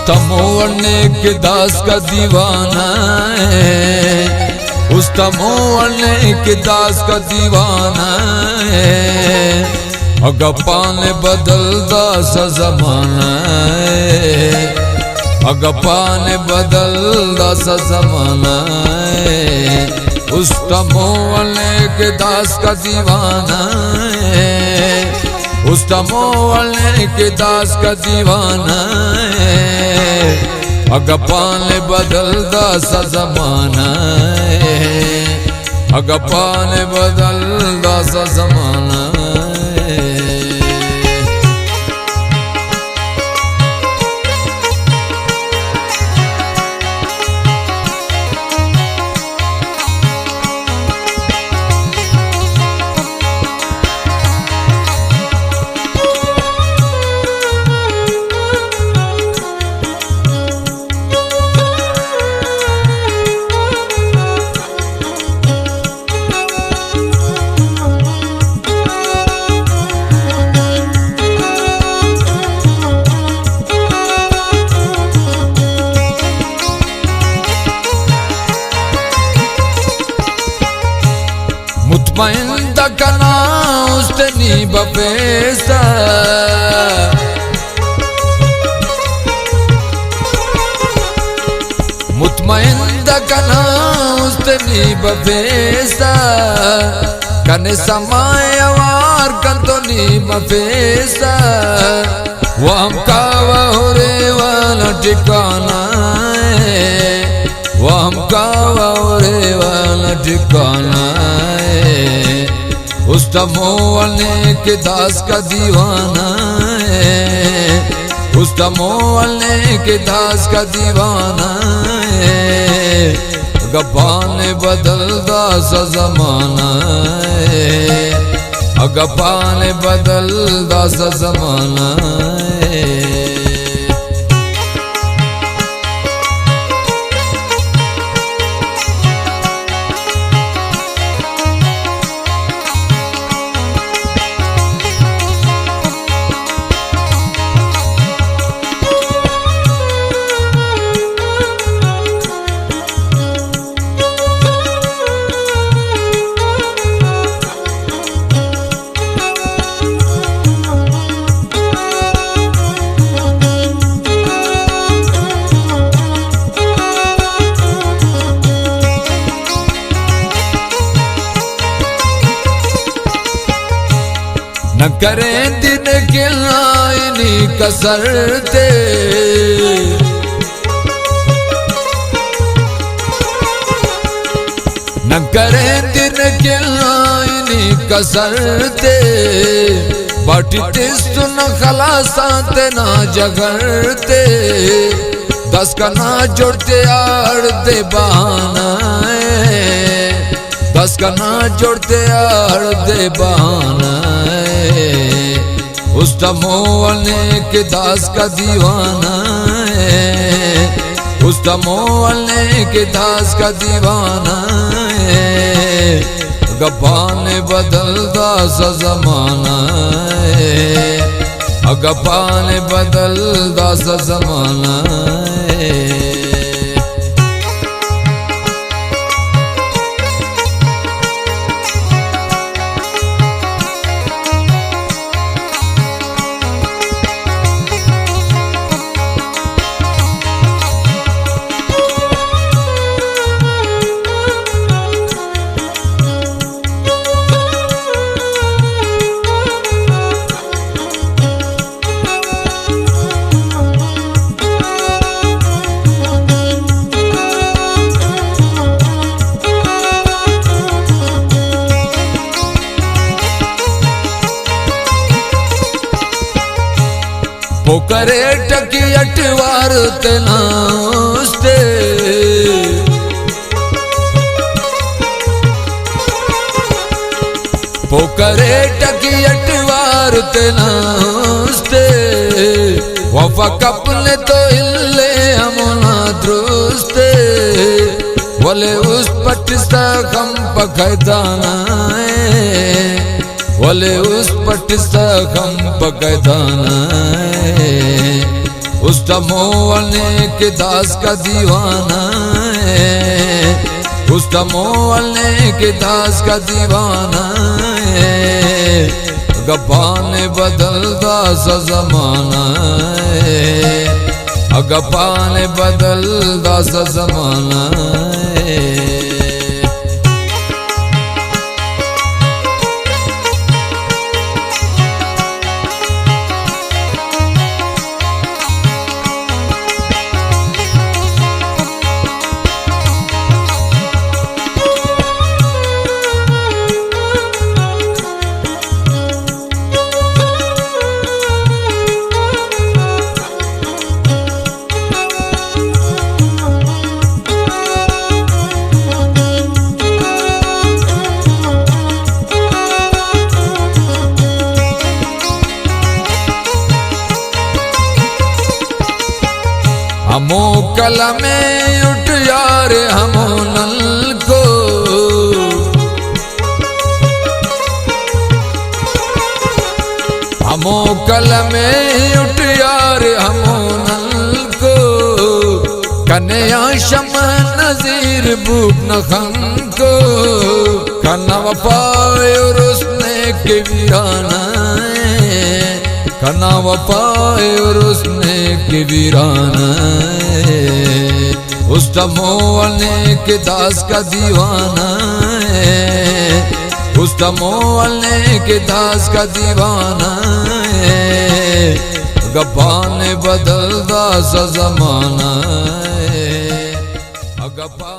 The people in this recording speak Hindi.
उस्तमोवने के दास का दीवाना है, उस्तमोवने के दास का दीवाना है। अगप्पा ने बदल दास जमाना है, अगप्पा ने बदल दास जमाना है। उस्तमोवने के दास का दीवाना है, उस्तमोवने के दास का दीवाना है। अगप्पा ने बदल दास जमाना है, अगप्पा ने बदल दास जमाना है। मुतमइन्दा कना उस्तनी बपेसा, मुतमइन्दा कना उस्तनी बपेसा। कने समाय वार कंतोनी बपेसा। वह कावा होरे वाला ठिकाना है, वह कावा होरे वाला ठिकाना है। उस्तमोवने के दास का दीवाना है, उस्तमोवने के दास का दीवाना है। अगप्पा ने बदल दास जमाना है, अगप्पा ने बदल दास जमाना है। न करें दिन के लाइनी कसरते, न करें दिन के लाइनी कसरते। बाटी सुन खलासाते ना जगरते, दस का ना जोड़ते आड़ दे बहाना है, दस का ना जोड़ते आड़ दे बहाना है। उस्तमोवने के दास का दीवाना है, उस्तमोवने के दास का दीवाना है। अगप्पा ने बदल दास जमाना है, अगप्पा ने बदल दास जमाना है। पोकरे टकी अटवार तेनास्ते, पोकरे टकी अटवार तेनास्ते। वफा कपने तो इल्ले हमना द्रुस्ते, बोले उस पटिस्ता कम पकड़ाना है, बोले उस पटिस्ता कम पकड़ाना है। उस मोहल्ले के दास का दीवाना है, उस मोहल्ले के दास का दीवाना है। गप्पा ने बदलदा सा ज़माना है, गप्पा ने बदलदा सा ज़माना है। हमो कल में उठ यार हमो नल को, हमो कल में उठ यार हमो नल को। कन्या शम नजीर बूट नखन को, कन्ना वफाए और उसने के वीराना, कन्ना वफाए और उसने के वीराना। उस मोहल्ले के दास का दीवाना है, उस मोहल्ले के दास का दीवाना है। गप्पा ने बदलदा सा ज़माना है, गप्पा